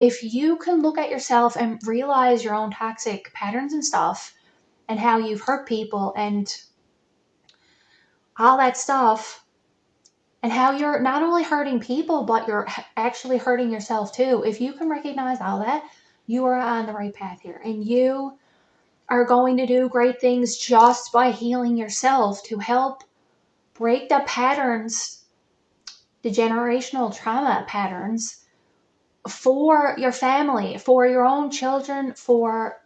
if you can look at yourself and realize your own toxic patterns and stuff, and how you've hurt people and all that stuff, and how you're not only hurting people, but you're actually hurting yourself too. If you can recognize all that, you are on the right path here. And you are going to do great things just by healing yourself to help break the patterns, the generational trauma patterns for your family, for your own children, for,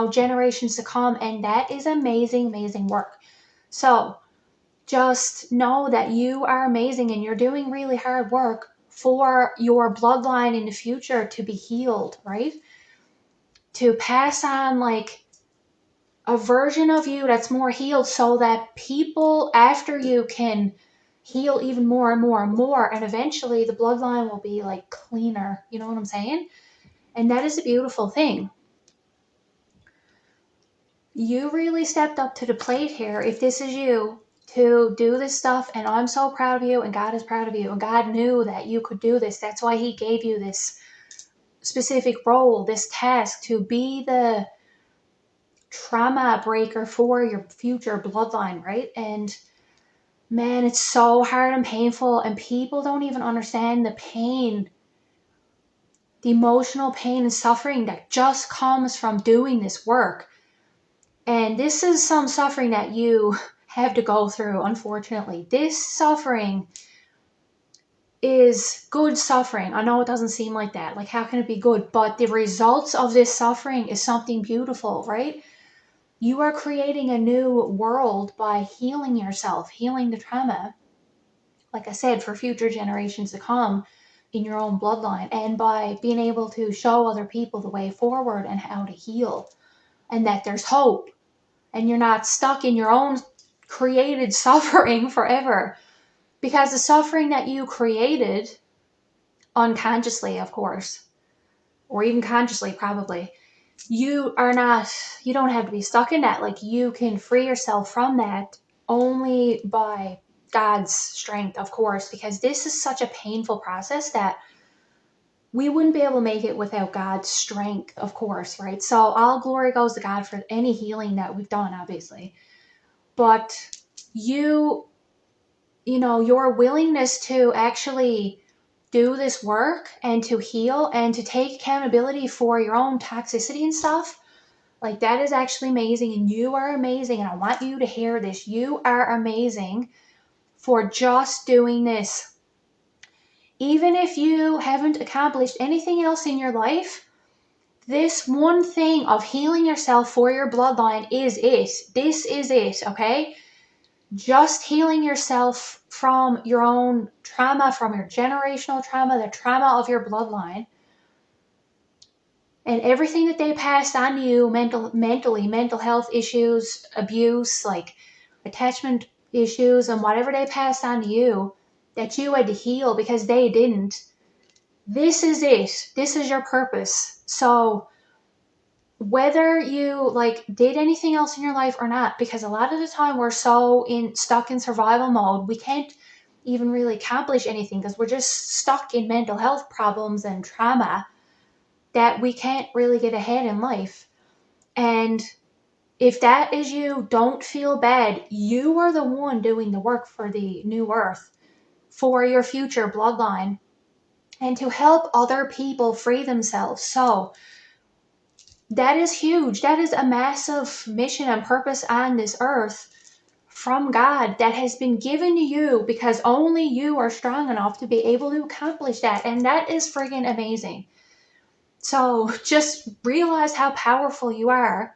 generations to come. And that is amazing, amazing work. So just know that you are amazing and you're doing really hard work for your bloodline in the future to be healed, right? To pass on like a version of you that's more healed so that people after you can heal even more and more and more. And eventually the bloodline will be like cleaner. You know what I'm saying? And that is a beautiful thing. You really stepped up to the plate here. If this is you, to do this stuff, and I'm so proud of you, and God is proud of you, and God knew that you could do this. That's why he gave you this specific role, this task, to be the trauma breaker for your future bloodline, right? And man, it's so hard and painful, and people don't even understand the pain, the emotional pain and suffering that just comes from doing this work. And this is some suffering that you have to go through, unfortunately. This suffering is good suffering. I know it doesn't seem like that. Like, how can it be good? But the results of this suffering is something beautiful, right? You are creating a new world by healing yourself, healing the trauma, like I said, for future generations to come in your own bloodline, and by being able to show other people the way forward and how to heal, and that there's hope, and you're not stuck in your own created suffering forever. Because the suffering that you created, unconsciously, of course, or even consciously, probably, you don't have to be stuck in that. Like, you can free yourself from that only by God's strength, of course, because this is such a painful process that we wouldn't be able to make it without God's strength, of course, right? So all glory goes to God for any healing that we've done, obviously. But your willingness to actually do this work and to heal and to take accountability for your own toxicity and stuff, like, that is actually amazing. And you are amazing. And I want you to hear this. You are amazing for just doing this. Even if you haven't accomplished anything else in your life, this one thing of healing yourself for your bloodline is it. This is it, okay? Just healing yourself from your own trauma, from your generational trauma, the trauma of your bloodline, and everything that they passed on to you mentally, mental health issues, abuse, like attachment issues, and whatever they passed on to you that you had to heal because they didn't. This is it. This is your purpose. So whether you did anything else in your life or not, because a lot of the time we're so stuck in survival mode, we can't even really accomplish anything because we're just stuck in mental health problems and trauma that we can't really get ahead in life. And if that is you, don't feel bad. You are the one doing the work for the new earth, for your future bloodline, and to help other people free themselves. So that is huge. That is a massive mission and purpose on this earth from God that has been given to you because only you are strong enough to be able to accomplish that. And that is friggin' amazing. So just realize how powerful you are.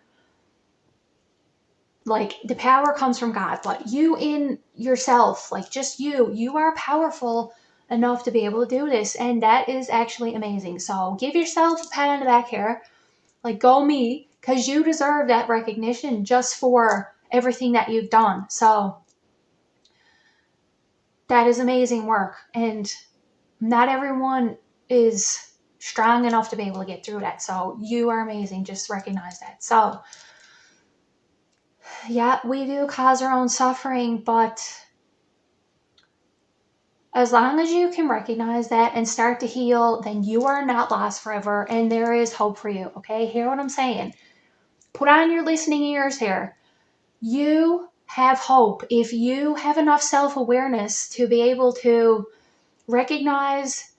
Like, the power comes from God, but you in yourself, like just you are powerful enough to be able to do this. And that is actually amazing. So give yourself a pat on the back here. Like, go me, because you deserve that recognition just for everything that you've done. So that is amazing work. And not everyone is strong enough to be able to get through that. So you are amazing. Just recognize that. So yeah, we do cause our own suffering, but As long as you can recognize that and start to heal, then you are not lost forever and there is hope for you. Okay? Hear what I'm saying? Put on your listening ears here. You have hope if you have enough self-awareness to be able to recognize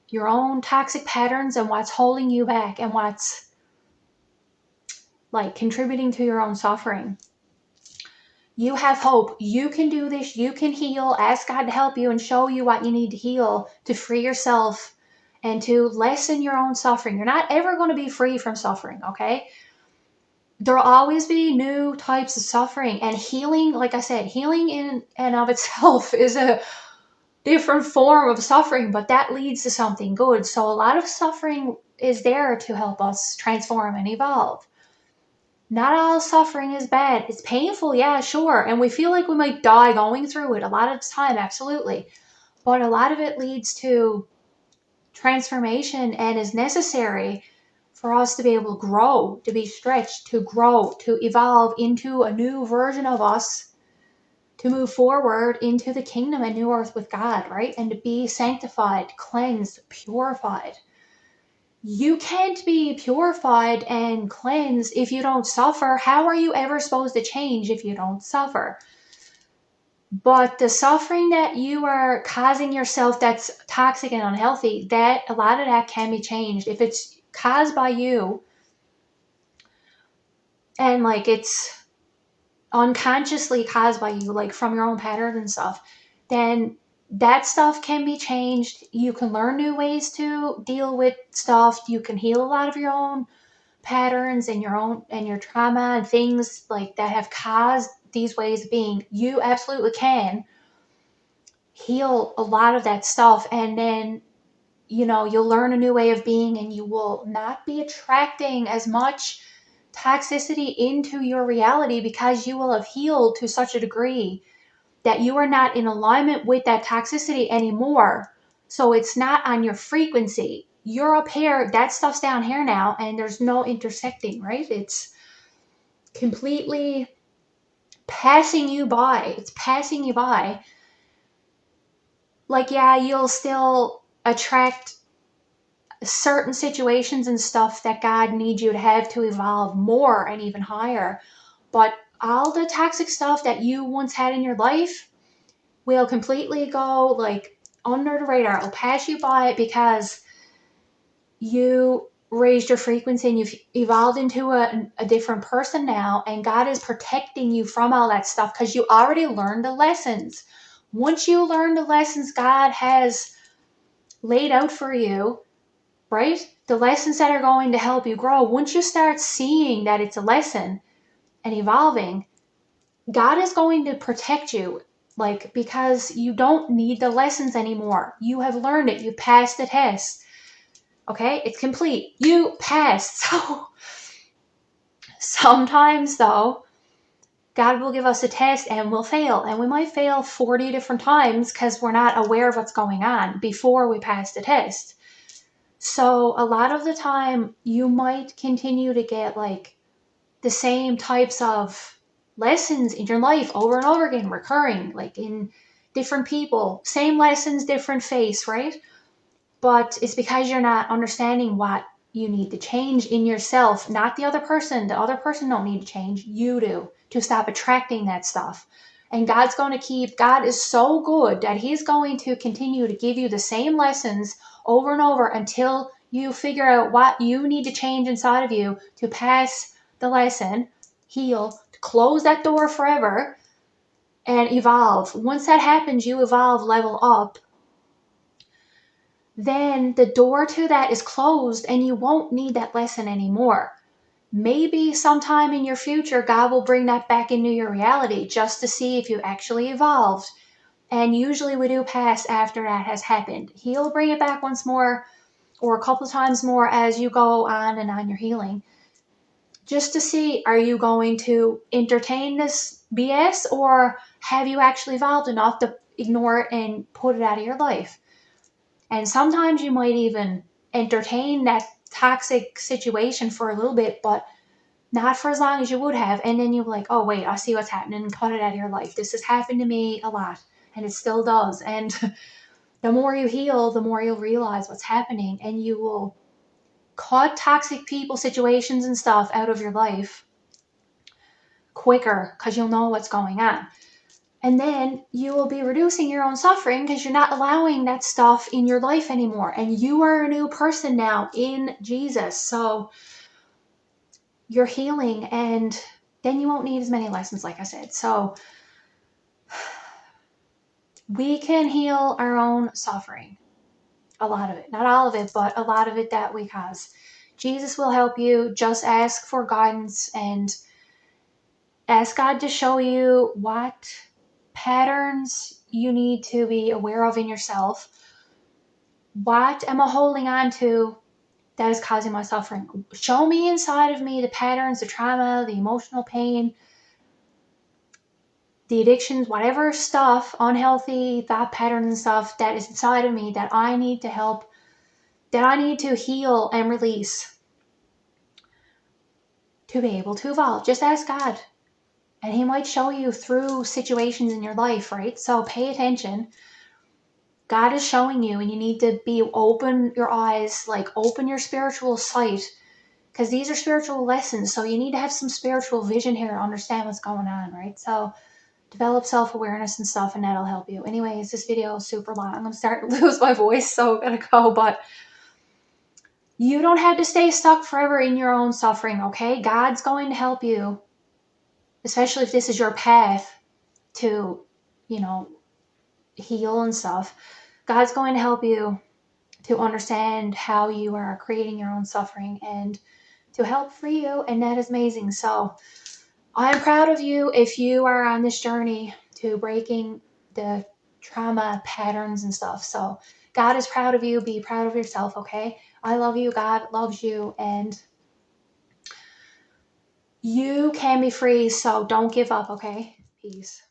your own toxic patterns and what's holding you back and what's like contributing to your own suffering. You have hope. You can do this. You can heal. Ask God to help you and show you what you need to heal to free yourself and to lessen your own suffering. You're not ever going to be free from suffering, okay? There'll always be new types of suffering, and healing, like I said, healing in and of itself is a different form of suffering, but that leads to something good. So a lot of suffering is there to help us transform and evolve. Not all suffering is bad. It's painful, yeah, sure. And we feel like we might die going through it a lot of the time, absolutely. But a lot of it leads to transformation and is necessary for us to be able to grow, to be stretched, to grow, to evolve into a new version of us, to move forward into the kingdom and new earth with God, right? And to be sanctified, cleansed, purified. You can't be purified and cleansed if you don't suffer. How are you ever supposed to change if you don't suffer? But the suffering that you are causing yourself that's toxic and unhealthy, that a lot of that can be changed. If it's caused by you and like it's unconsciously caused by you, like from your own patterns and stuff, then that stuff can be changed. You can learn new ways to deal with stuff. You can heal a lot of your own patterns and your trauma and things like that have caused these ways of being. You absolutely can heal a lot of that stuff, and then you'll learn a new way of being, and you will not be attracting as much toxicity into your reality because you will have healed to such a degree that you are not in alignment with that toxicity anymore. So it's not on your frequency. You're up here, that stuff's down here now, and there's no intersecting, right? It's completely passing you by. It's passing you by. Like, yeah, you'll still attract certain situations and stuff that God needs you to have to evolve more and even higher. But all the toxic stuff that you once had in your life will completely go like under the radar. It'll pass you by because you raised your frequency and you've evolved into a different person now, and God is protecting you from all that stuff because you already learned the lessons. Once you learn the lessons God has laid out for you, right? The lessons that are going to help you grow. Once you start seeing that it's a lesson and evolving, God is going to protect you, like, because you don't need the lessons anymore. You have learned it. You passed the test. Okay? It's complete. You passed. So sometimes, though, God will give us a test and we'll fail. And we might fail 40 different times because we're not aware of what's going on before we pass the test. So a lot of the time, you might continue to get like the same types of lessons in your life over and over again, recurring, like in different people, same lessons, different face, right? But it's because you're not understanding what you need to change in yourself, not the other person. The other person don't need to change. You do, to stop attracting that stuff. And God is so good that He's going to continue to give you the same lessons over and over until you figure out what you need to change inside of you to pass the lesson, heal, to close that door forever, and evolve. Once that happens, you evolve, level up, then the door to that is closed and you won't need that lesson anymore. Maybe sometime in your future, God will bring that back into your reality just to see if you actually evolved. And usually we do pass after that has happened. He'll bring it back once more or a couple times more as you go on and on your healing. Just to see, are you going to entertain this BS or have you actually evolved enough to ignore it and put it out of your life? And sometimes you might even entertain that toxic situation for a little bit, but not for as long as you would have. And then you're like, oh, wait, I see what's happening, and cut it out of your life. This has happened to me a lot, and it still does. And The more you heal, the more you'll realize what's happening, and you will cut toxic people, situations, and stuff out of your life quicker because you'll know what's going on. And then you will be reducing your own suffering because you're not allowing that stuff in your life anymore. And you are a new person now in Jesus. So you're healing, and then you won't need as many lessons, like I said. So we can heal our own suffering. A lot of it. Not all of it, but a lot of it that we cause. Jesus will help you. Just ask for guidance and ask God to show you what patterns you need to be aware of in yourself. What am I holding on to that is causing my suffering? Show me inside of me the patterns, the trauma, the emotional pain, the addictions, whatever stuff, unhealthy thought patterns and stuff that is inside of me that I need to help, that I need to heal and release to be able to evolve. Just ask God, and He might show you through situations in your life, right? So pay attention. God is showing you, and you need to be open your eyes, like open your spiritual sight, because these are spiritual lessons. So you need to have some spiritual vision here to understand what's going on, right? So develop self-awareness and stuff, and that'll help you. Anyways, this video is super long. I'm gonna start to lose my voice, so I'm gonna go. But you don't have to stay stuck forever in your own suffering, okay? God's going to help you, especially if this is your path to, heal and stuff. God's going to help you to understand how you are creating your own suffering and to help free you, and that is amazing. So I'm proud of you if you are on this journey to breaking the trauma patterns and stuff. So God is proud of you. Be proud of yourself, okay? I love you. God loves you, and you can be free, so don't give up, okay? Peace.